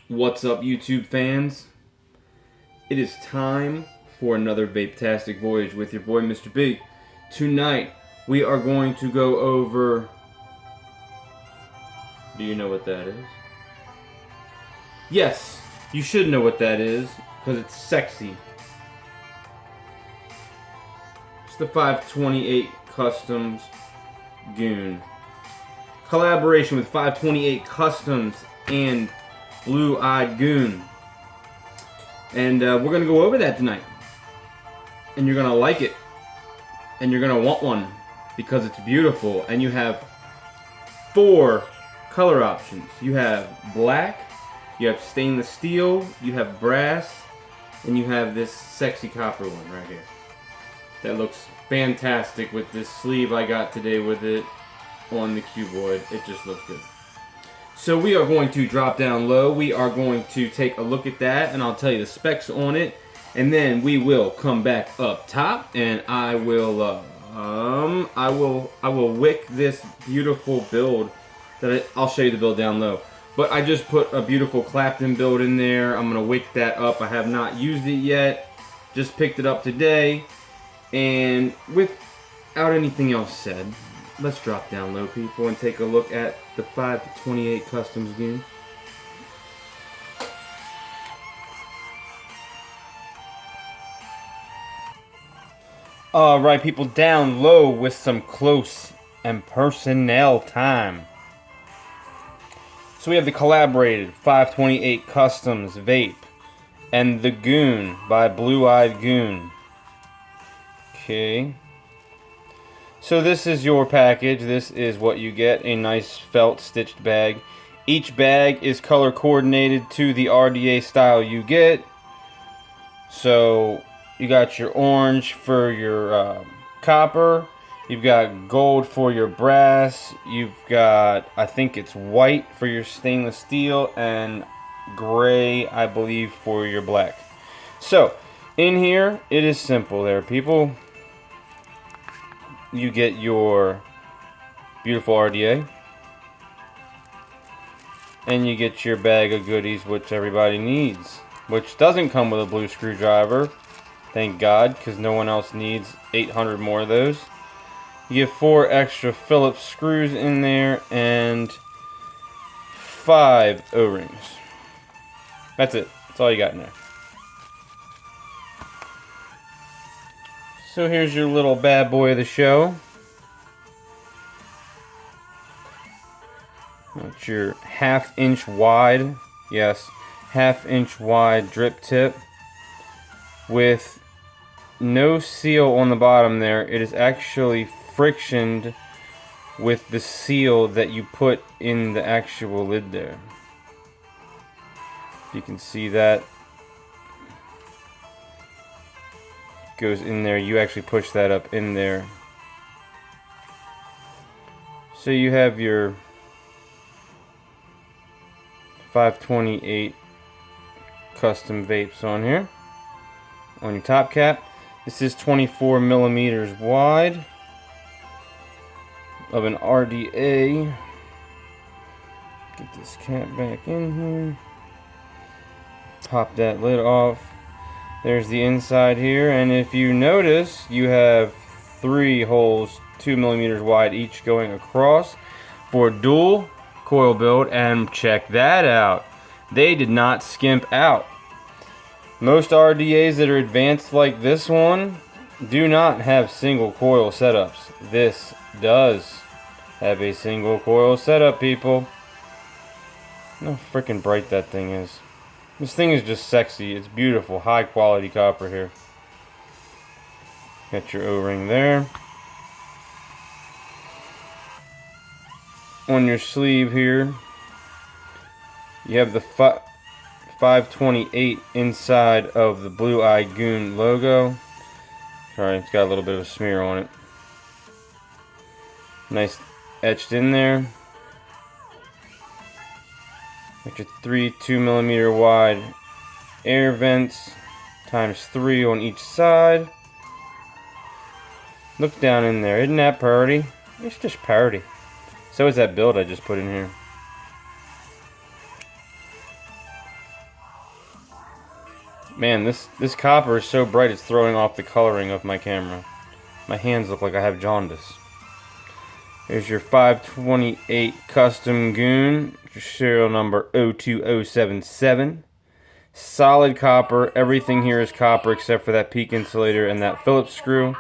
What's up, YouTube fans? It is time for another Vape-tastic voyage with your boy, Mr. B. Tonight, we are going to go over... Do you know what that is? Yes, you should know what that is, because it's sexy. It's the 528 Customs Goon. Collaboration with 528 Customs and Blue-Eyed Goon. And we're going to go over that tonight. And you're going to like it. And you're going to want one. Because it's beautiful. And you have 4 color options. You have black. You have stainless steel. You have brass. And you have this sexy copper one right here. That looks fantastic with this sleeve I got today with it on the cuboid. It just looks good. So we are going to drop down low. We are going to take a look at that, and I'll tell you the specs on it. And then we will come back up top, and I will wick this beautiful build. I'll show you the build down low. But I just put a beautiful Clapton build in there. I'm gonna wick that up. I have not used it yet. Just picked it up today, and without anything else said, let's drop down low, people, and take a look at the 528 Customs Goon. Alright, people, down low with some close and personnel time. So we have the collaborated 528 Customs Vape and the Goon by Blue-Eyed Goon. Okay. So this is your package. This is what you get, a nice felt stitched bag. Each bag is color coordinated to the RDA style you get. So you got your orange for your copper. You've got gold for your brass. You've got, I think it's white for your stainless steel, and gray, I believe, for your black. So in here, it is simple there, people. You get your beautiful RDA, and you get your bag of goodies, which everybody needs, which doesn't come with a blue screwdriver, thank God, because no one else needs 800 more of those. You get 4 extra Phillips screws in there, and 5 O-rings. That's it. That's all you got in there. So here's your little bad boy of the show. That's your 1/2 inch wide, yes, 1/2 inch wide drip tip with no seal on the bottom there. It is actually frictioned with the seal that you put in the actual lid there. You can see that goes in there. You actually push that up in there. So you have your 528 custom vapes on here on your top cap. This is 24 millimeters wide of an RDA. Get this cap back in here. Pop that lid off. There's the inside here, and if you notice, you have 3 holes 2 millimeters wide each going across for dual coil build. And check that out, they did not skimp out. Most RDAs that are advanced like this one do not have single coil setups. This does have a single coil setup, people. Look how freaking bright that thing is. This thing is just sexy. It's beautiful. High quality copper here. Got your O-ring there. On your sleeve here, you have the 528 inside of the Blue-Eyed Goon logo. Sorry, it's got a little bit of a smear on it. Nice etched in there. Got your 3 2 millimeter wide air vents times 3 on each side. Look down in there. Isn't that pretty? It's just pretty. So is that build I just put in here. Man, this copper is so bright it's throwing off the coloring of my camera. My hands look like I have jaundice. Here's your 528 custom Goon, your serial number 02077. Solid copper. Everything here is copper except for that peak insulator and that Phillips screw.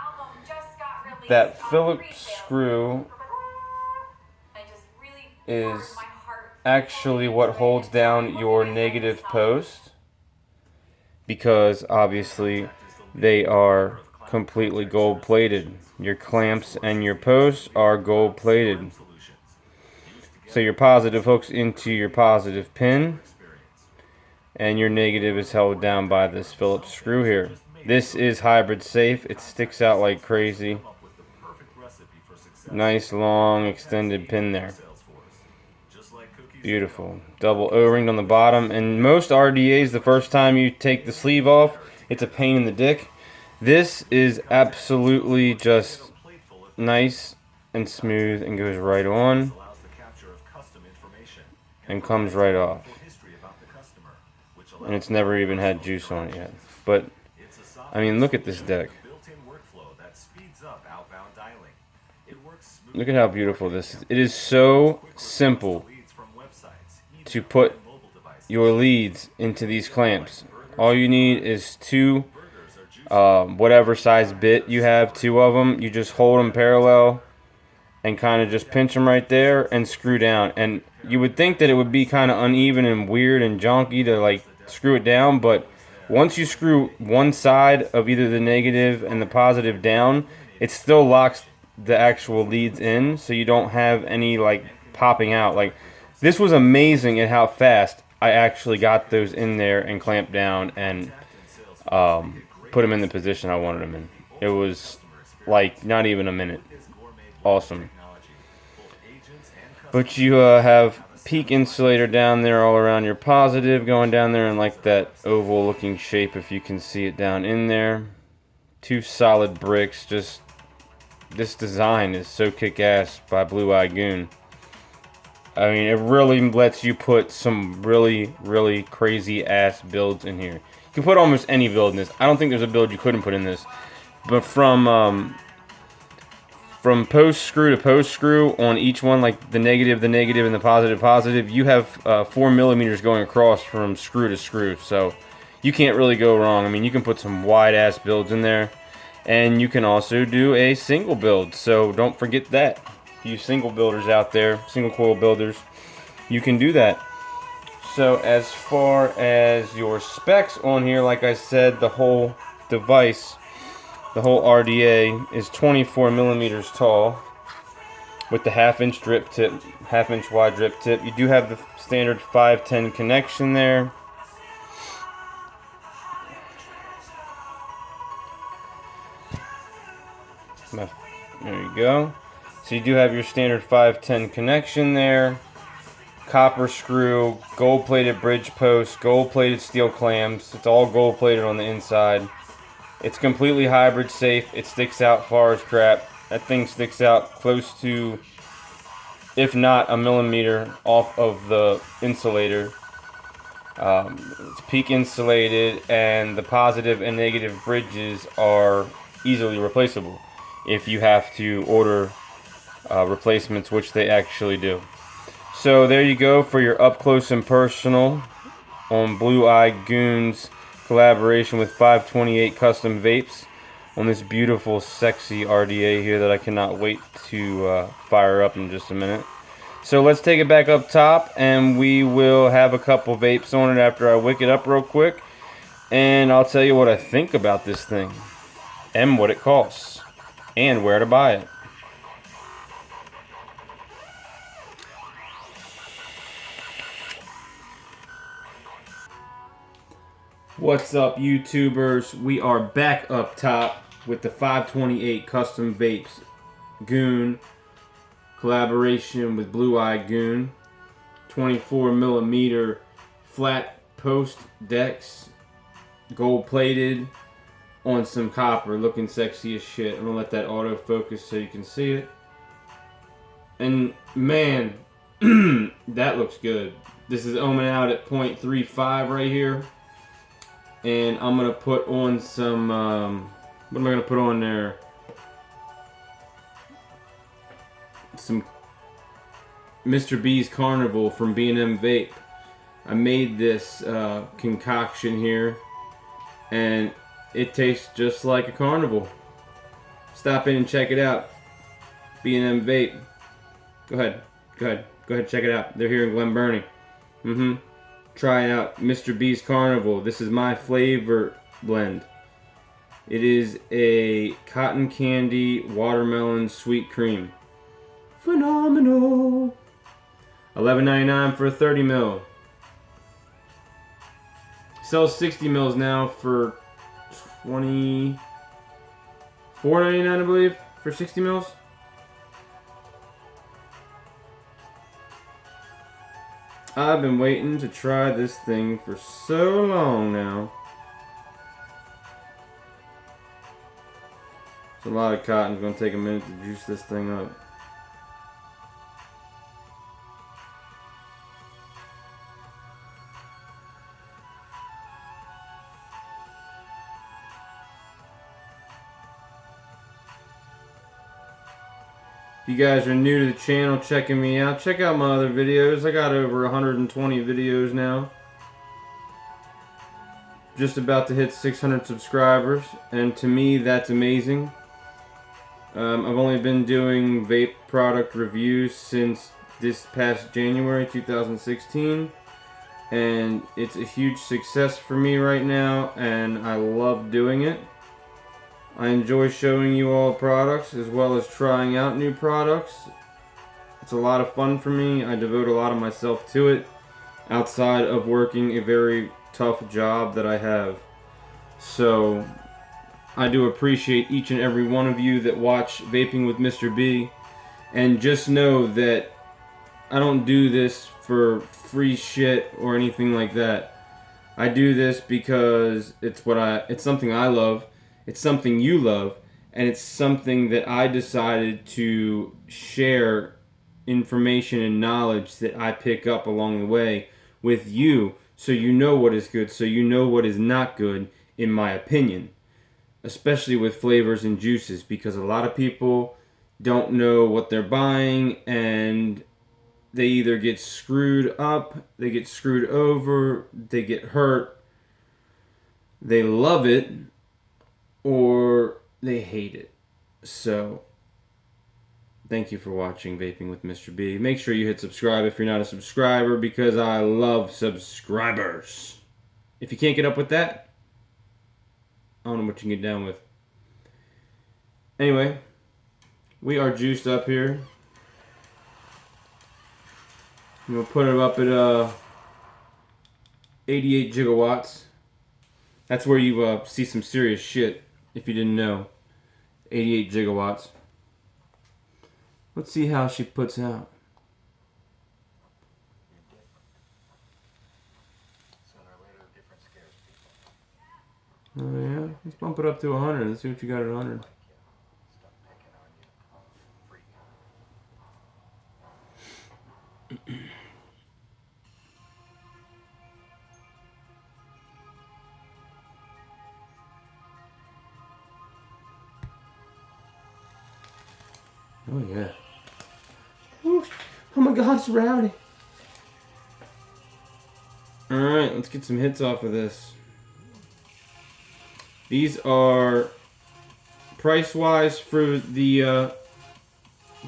That Phillips screw is actually what holds down your negative post, because obviously they are completely gold plated. Your clamps and your posts are gold plated. So your positive hooks into your positive pin, and your negative is held down by this Phillips screw here. This is hybrid safe. It sticks out like crazy. Nice long extended pin there. Beautiful. Double O-ringed on the bottom. And most RDAs, the first time you take the sleeve off, it's a pain in the dick. This is absolutely just nice and smooth and goes right on and comes right off. And it's never even had juice on it yet. But, I mean, look at this deck. Look at how beautiful this is. It is so simple to put your leads into these clamps. All you need is two, whatever size bit you have, two of them. You just hold them parallel and kind of just pinch them right there and screw down. And you would think that it would be kind of uneven and weird and junky to like screw it down, but once you screw one side of either the negative and the positive down, it still locks the actual leads in, so you don't have any like popping out. Like, this was amazing at how fast I actually got those in there and clamped down and put them in the position I wanted them in. It was like not even a minute. Awesome. But you have peak insulator down there all around your positive, going down there in like that oval looking shape, if you can see it down in there. Two solid bricks. Just this design is so kick-ass by Blue Eye Goon. I mean, it really lets you put some really, really crazy ass builds in here. You can put almost any build in this. I don't think there's a build you couldn't put in this. But from post screw to post screw on each one, like the negative, and the positive, you have 4 millimeters going across from screw to screw. So you can't really go wrong. I mean, you can put some wide ass builds in there. And you can also do a single build. So don't forget that. You single builders out there, single coil builders, you can do that. So as far as your specs on here, like I said, the whole device, the whole RDA is 24 millimeters tall with the half-inch drip tip, half-inch wide drip tip. You do have the standard 510 connection there. There you go. So you do have your standard 510 connection there. Copper screw, gold-plated bridge post, gold-plated steel clamps. It's all gold-plated on the inside. It's completely hybrid safe. It sticks out far as crap. That thing sticks out close to, if not a millimeter, off of the insulator. It's peak insulated, and the positive and negative bridges are easily replaceable if you have to order replacements, which they actually do. So there you go for your up close and personal on Blue Eye Goon's collaboration with 528 Custom Vapes on this beautiful, sexy RDA here that I cannot wait to fire up in just a minute. So let's take it back up top, and we will have a couple vapes on it after I wick it up real quick, and I'll tell you what I think about this thing and what it costs and where to buy it. What's up, YouTubers? We are back up top with the 528 Custom Vapes Goon collaboration with Blue Eye Goon. 24 millimeter flat post decks, gold plated on some copper, looking sexy as shit. I'm gonna let that auto focus so you can see it. And man, that looks good. This is ohming out at 0.35 right here. And I'm gonna put on some, what am I gonna put on there? Some Mr. B's Carnival from B&M Vape. I made this concoction here, and it tastes just like a carnival. Stop in and check it out. B&M Vape. Go ahead, check it out. They're here in Glen Burnie. Try it out. Mr. B's Carnival. This is my flavor blend. It is a cotton candy watermelon sweet cream. Phenomenal. $11.99 for a 30 mil. Sells 60 mils now for $24.99, I believe, for 60 mils. I've been waiting to try this thing for so long now. It's a lot of cotton. It's going to take a minute to juice this thing up. If you guys are new to the channel, checking me out, check out my other videos. I got over 120 videos now. Just about to hit 600 subscribers, and to me that's amazing. I've only been doing vape product reviews since this past January 2016, and it's a huge success for me right now, and I love doing it. I enjoy showing you all products as well as trying out new products. It's a lot of fun for me. I devote a lot of myself to it outside of working a very tough job that I have. So I do appreciate each and every one of you that watch Vaping with Mr. B. And just know that I don't do this for free shit or anything like that. I do this because it's something I love. It's something you love, and it's something that I decided to share information and knowledge that I pick up along the way with you, so you know what is good, so you know what is not good, in my opinion. Especially with flavors and juices, because a lot of people don't know what they're buying, and they either get screwed up, they get screwed over, they get hurt, they love it, or they hate it. So, thank you for watching Vaping with Mr. B. Make sure you hit subscribe if you're not a subscriber, because I love subscribers. If you can't get up with that, I don't know what you can get down with. Anyway, we are juiced up here. I'm going to put it up at 88 gigawatts. That's where you see some serious shit. If you didn't know, 88 gigawatts. Let's see how she puts out. Oh yeah, let's bump it up to 100. Let's see what you got at 100. Oh yeah. Ooh, oh my God, it's rowdy. Alright, let's get some hits off of this. These are price-wise for the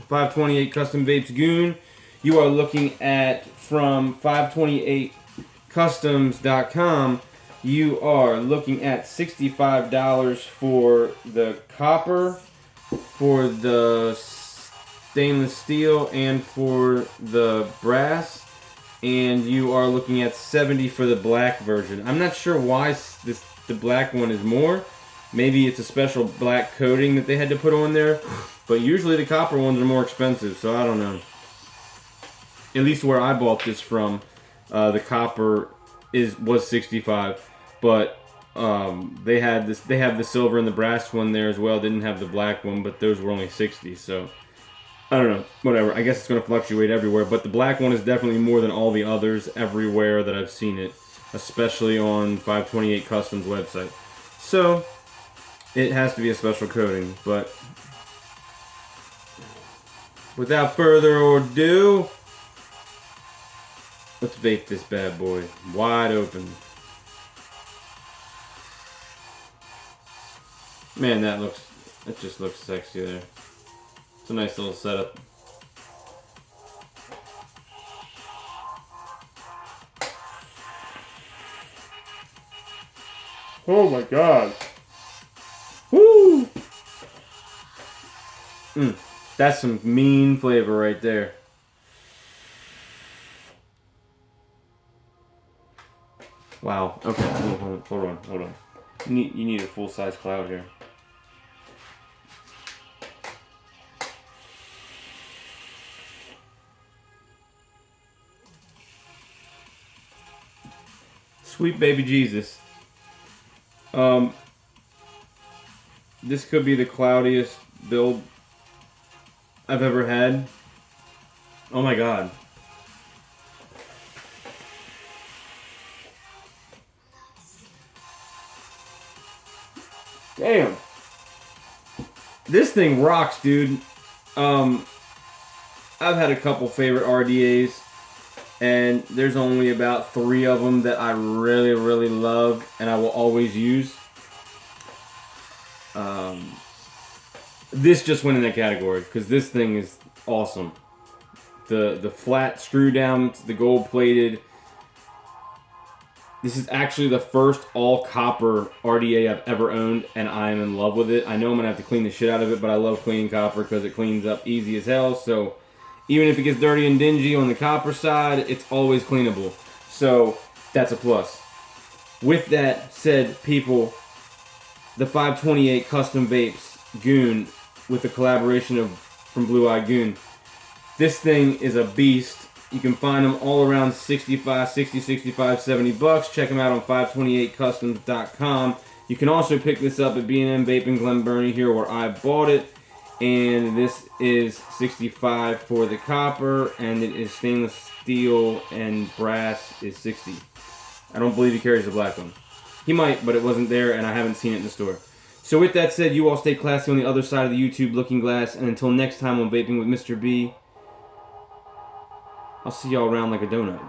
528 Custom Vapes Goon. You are looking at, from 528customs.com, you are looking at $65 for the copper, for the stainless steel, and for the brass, and you are looking at $70 for the black version. I'm not sure why the black one is more. Maybe it's a special black coating that they had to put on there, but usually the copper ones are more expensive, so I don't know. At least where I bought this from, the copper was $65, but they have the silver and the brass one there as well. Didn't have the black one, but those were only $60, so I don't know, whatever. I guess it's going to fluctuate everywhere, but the black one is definitely more than all the others everywhere that I've seen it. especially on 528 Customs website. So it has to be a special coating, but without further ado, let's vape this bad boy wide open. Man, that just looks sexy there. It's a nice little setup. Oh my god. Woo! That's some mean flavor right there. Wow. Okay. Hold on. You need a full-size cloud here. Sweet baby Jesus. This could be the cloudiest build I've ever had. Oh my god. Damn. This thing rocks, dude. I've had a couple favorite RDAs, and there's only about 3 of them that I really, really love and I will always use. This just went in that category because this thing is awesome. The flat screw down, the gold plated. This is actually the first all copper RDA I've ever owned, and I am in love with it. I know I'm gonna have to clean the shit out of it, but I love cleaning copper because it cleans up easy as hell. So even if it gets dirty and dingy on the copper side, it's always cleanable. So that's a plus. With that said, people, the 528 Custom Vapes Goon with the collaboration from Blue Eye Goon. This thing is a beast. You can find them all around 65, 60, 65, 70 bucks. Check them out on 528customs.com. You can also pick this up at B&M Vape in Glen Burnie here where I bought it. And this is 65 for the copper, and it is stainless steel, and brass is 60. I don't believe he carries the black one. He might, but it wasn't there, and I haven't seen it in the store. So with that said, you all stay classy on the other side of the YouTube looking glass, and until next time on Vaping with Mr. B, I'll see y'all around like a donut.